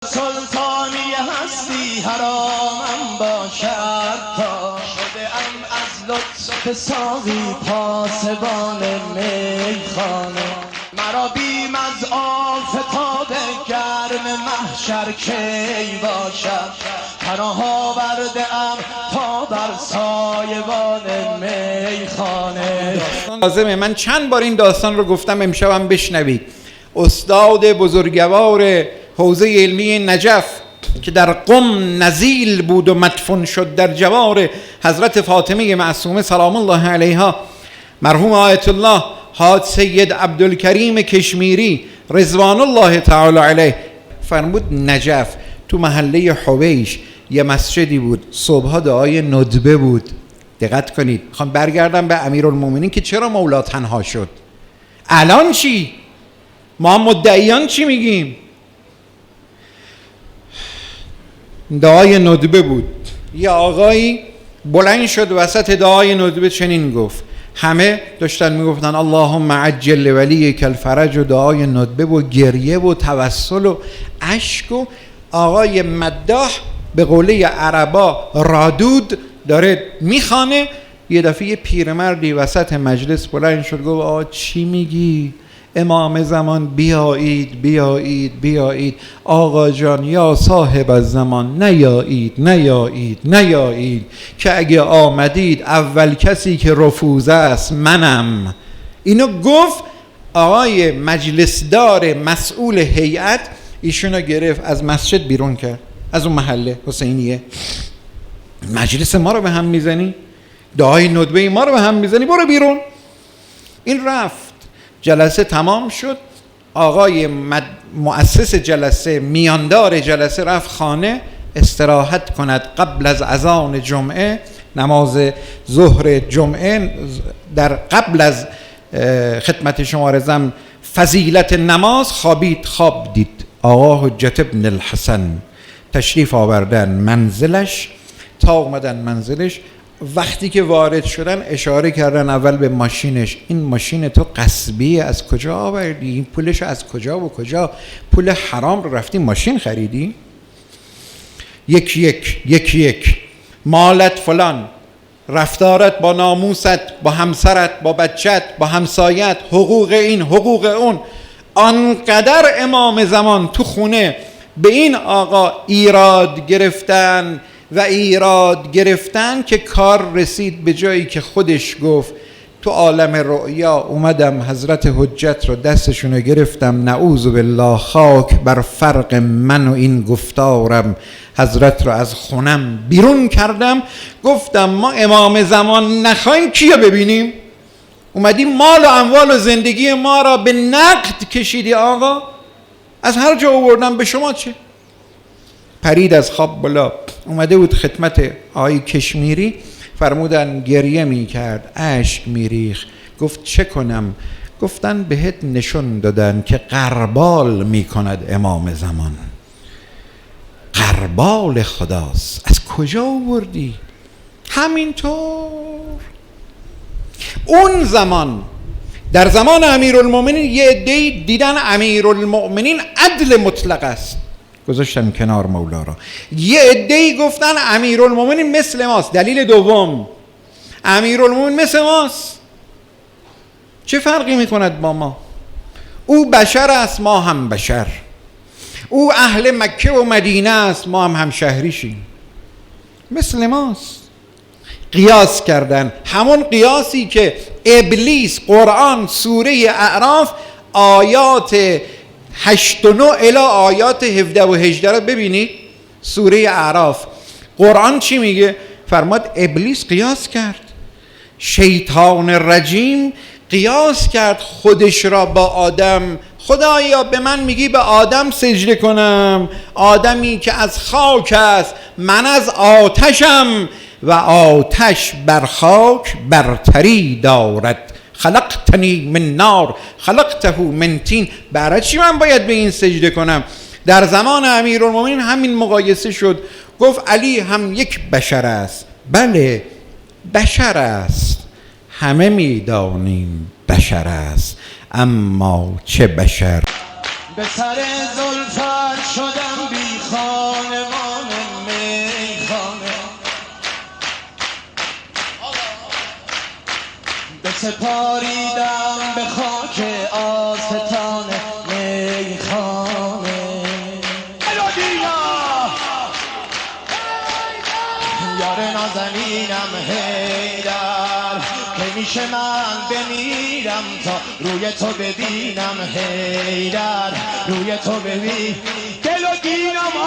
سلطانی هستی حرامم باشد تا شده ام از لطف ساقی پاسبان میخانه. مرا بیم از آفتاب گرم محشر کی باشد، پناه آورده ام تا بر سایبان میخانه. لازمه من چند بار این داستان رو گفتم، امشبم بشنوید. استاد بزرگوار حوزه علمی نجف که در قم نزیل بود و مدفون شد در جوار حضرت فاطمه معصومه سلام الله علیها، مرحوم آیت الله حاج سید عبدالکریم کشمیری رضوان الله تعالی علیه فرمود نجف تو محله حویش یه مسجدی بود، صبحها دعای ندبه بود. دقت کنید، میخوام برگردم به امیرالمومنین که چرا مولا تنها شد. الان چی؟ ما مدعیان چی میگیم؟ دعای ندبه بود. یه آقایی بلند شد وسط دعای ندبه چنین گفت، همه داشتن میگفتن اللهم عجل ولیک الفرج و دعای ندبه و گریه و توسل و اشک و آقای مداح به قوله عربا رادود داره میخوانه. یه دفعه یه پیرمردی وسط مجلس بلند شد گفت آقا چی میگی؟ امام زمان بیایید بیایید بیایید، آقا جان یا صاحب الزمان نیایید نیایید نیایید، که اگه آمدید اول کسی که رفوزه است منم. اینو گفت آقای مجلسدار مسئول هیئت، ایشونو گرفت از مسجد بیرون کرد، از اون محله حسینیه. مجلس ما رو به هم میزنی؟ دعای ندبه ما رو به هم میزنی؟ برو بیرون. این رفت. جلسه تمام شد، آقای مؤسس جلسه، میاندار جلسه، رفت خانه استراحت کند قبل از اذان جمعه، نماز ظهر جمعه. در قبل از خدمت شما عرضم فضیلت نماز خوابید. خواب دید آقا حجت ابن الحسن تشریف آوردن منزلش. تا اومدن منزلش، وقتی که وارد شدن اشاره کردن اول به ماشینش، این ماشین تو قصبیه، از کجا آوردی؟ این پولش از کجا و کجا؟ پول حرام رو رفتی ماشین خریدی؟ یک مالت فلان، رفتارت با ناموست، با همسرت، با بچت، با همسایت، حقوق این حقوق اون. آنقدر امام زمان تو خونه به این آقا ایراد گرفتن که کار رسید به جایی که خودش گفت تو عالم رؤیا اومدم حضرت حجت رو دستشونو گرفتم، نعوذ بالله خاک بر فرق من و این گفتارم، حضرت رو از خونم بیرون کردم. گفتم ما امام زمان نخواهیم کیو ببینیم؟ اومدی مال و اموال و زندگی ما را به نقد کشیدی آقا، از هر جا آوردم، به شما چه؟ پرید از خواب بالا، اومده بود خدمت آقای کشمیری، فرمودن گریه می کرد، اشک می ریخت. گفت چه کنم؟ گفتن بهت نشون دادن که غربال می کند امام زمان، غربال خداست. از کجا آوردی؟ همینطور. اون زمان در زمان امیرالمومنین یه عده‌ای دیدن امیرالمومنین عدل مطلق است، گذاشتن کنار مولا را. یه عده‌ای گفتن امیرالمومنین مثل ماست. دلیل دوم، امیرالمومنین مثل ماست، چه فرقی میکند با ما؟ او بشر است، ما هم بشر. او اهل مکه و مدینه است، ما هم شهریشیم، مثل ماست. قیاس کردن، همون قیاسی که ابلیس قرآن سوره اعراف آیات 8 و 9 الی آیات 17 و 18 رو ببینید. سوره اعراف قرآن چی میگه؟ فرماد ابلیس قیاس کرد، شیطان رجیم قیاس کرد خودش را با آدم. خدایا به من میگی به آدم سجده کنم، آدمی که از خاک است، من از آتشم و آتش بر خاک برتری دارد. خلقتنی من نار خلقته من طین. برای چی من باید به این سجده کنم؟ در زمان امیرالمومنین همین مقایسه شد. گفت علی هم یک بشر است. بله بشر است، همه میدانیم بشر است، اما چه بشر؟ به سر زلفت شدم بی بسپاریدم به خاک آستان میخانه. یار نازنینم حیدر، که میشه من بمیرم تا روی تو ببینم حیدر، روی تو ببین دل و دینم.